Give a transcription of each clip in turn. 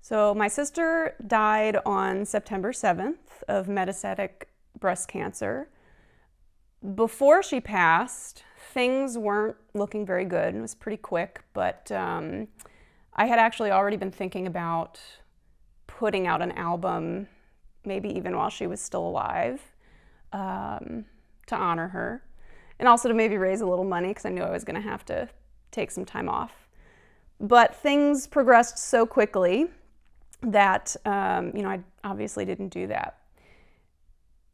So my sister died on September 7th of metastatic breast cancer. Before she passed, things weren't looking very good. It was pretty quick, but I had actually already been thinking about putting out an album, maybe even while she was still alive, to honor her, and also to maybe raise a little money because I knew I was going to have to take some time off. But things progressed so quickly that I obviously didn't do that.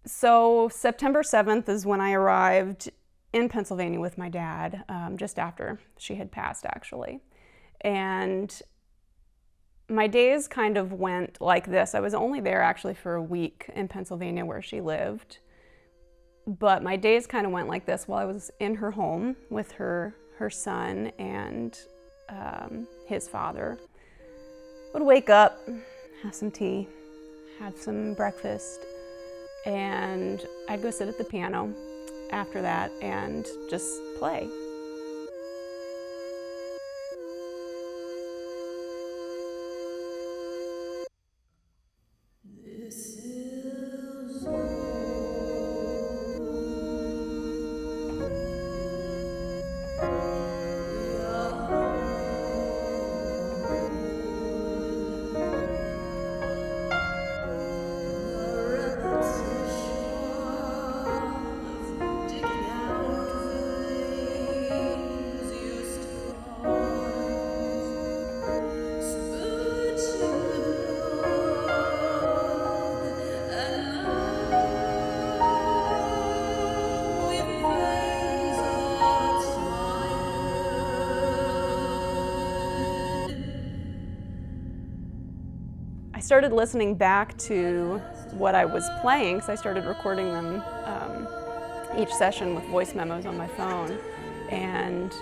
So September 7th is when I arrived in Pennsylvania with my dad, just after she had passed, actually. And my days kind of went like this. I was only there actually for a week in Pennsylvania where she lived. But my days kind of went like this while I was in her home with her son and his father. Would wake up, have some tea, have some breakfast, and I'd go sit at the piano after that and just play. I started listening back to what I was playing, because I started recording them each session with voice memos on my phone. And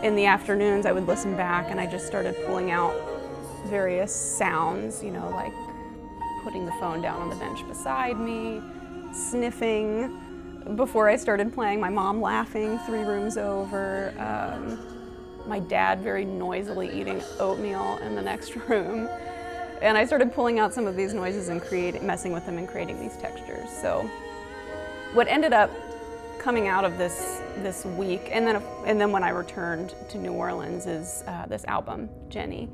in the afternoons, I would listen back and I just started pulling out various sounds, like putting the phone down on the bench beside me, sniffing before I started playing, my mom laughing 3 rooms over, my dad very noisily eating oatmeal in the next room. And I started pulling out some of these noises and messing with them and creating these textures. So what ended up coming out of this week, and then when I returned to New Orleans, is this album, Jenni.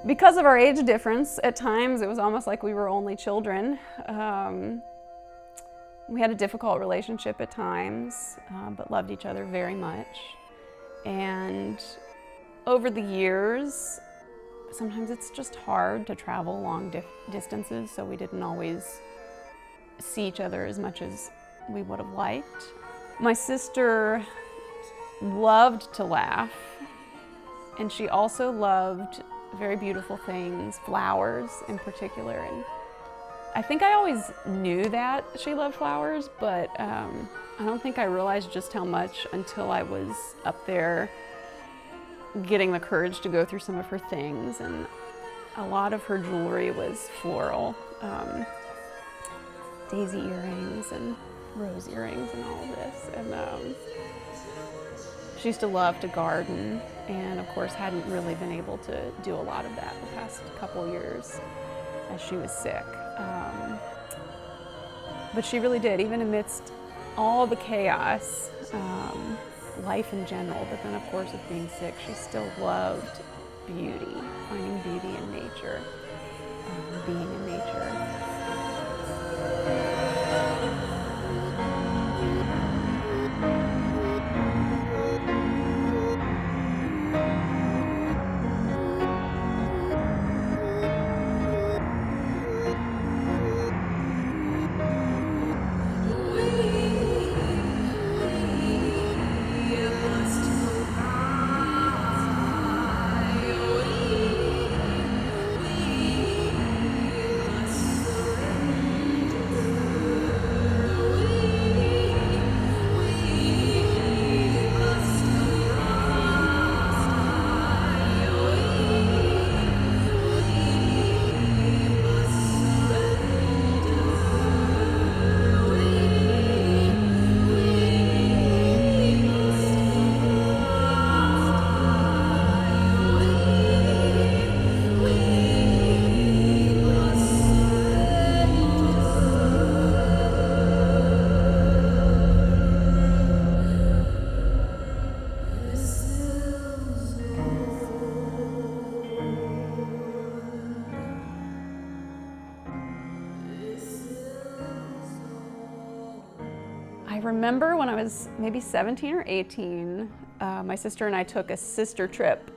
Because of our age difference, at times it was almost like we were only children. We had a difficult relationship at times, but loved each other very much. And over the years, sometimes it's just hard to travel long distances, so we didn't always see each other as much as we would have liked. My sister loved to laugh, and she also loved very beautiful things, flowers in particular. And I think I always knew that she loved flowers, but I don't think I realized just how much until I was up there getting the courage to go through some of her things. And a lot of her jewelry was floral, daisy earrings and rose earrings and all of this. And she used to love to garden, and of course hadn't really been able to do a lot of that the past couple years as she was sick. But she really did, even amidst all the chaos, life in general, but then of course with being sick, she still loved beauty, finding beauty in nature, being in nature. remember when I was maybe 17 or 18, my sister and I took a sister trip.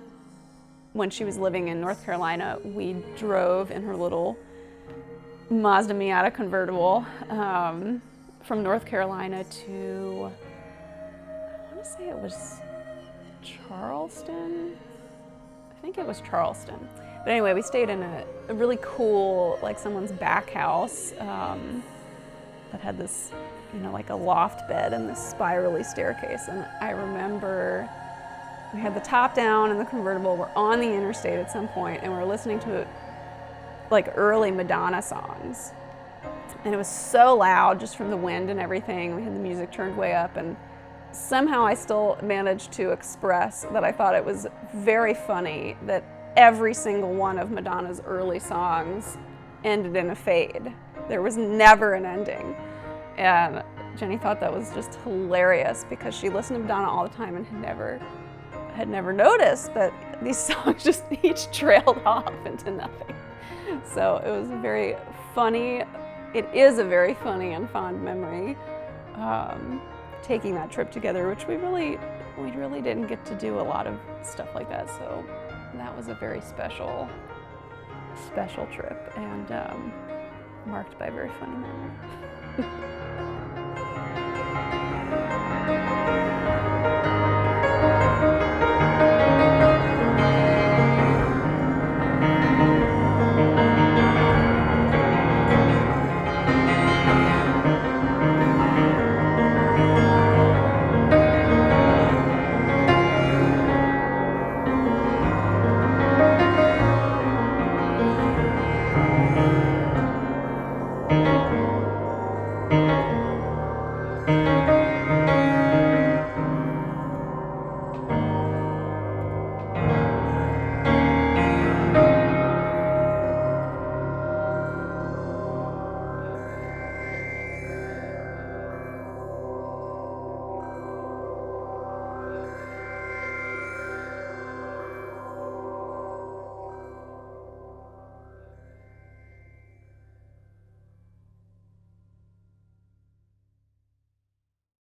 When she was living in North Carolina, we drove in her little Mazda Miata convertible from North Carolina to, I want to say it was Charleston. I think it was Charleston. But anyway, we stayed in a really cool, like someone's back house that had this, you know, like a loft bed and this spirally staircase. And I remember we had the top down in the convertible. We're on the interstate at some point, and we're listening to like early Madonna songs. And it was so loud just from the wind and everything. We had the music turned way up, and somehow I still managed to express that I thought it was very funny that every single one of Madonna's early songs ended in a fade. There was never an ending. And Jenni thought that was just hilarious because she listened to Madonna all the time and had never noticed that these songs just each trailed off into nothing. So it was a very funny, it is a very funny and fond memory, taking that trip together, which we really didn't get to do a lot of stuff like that. So that was a very special trip, and marked by a very funny memory.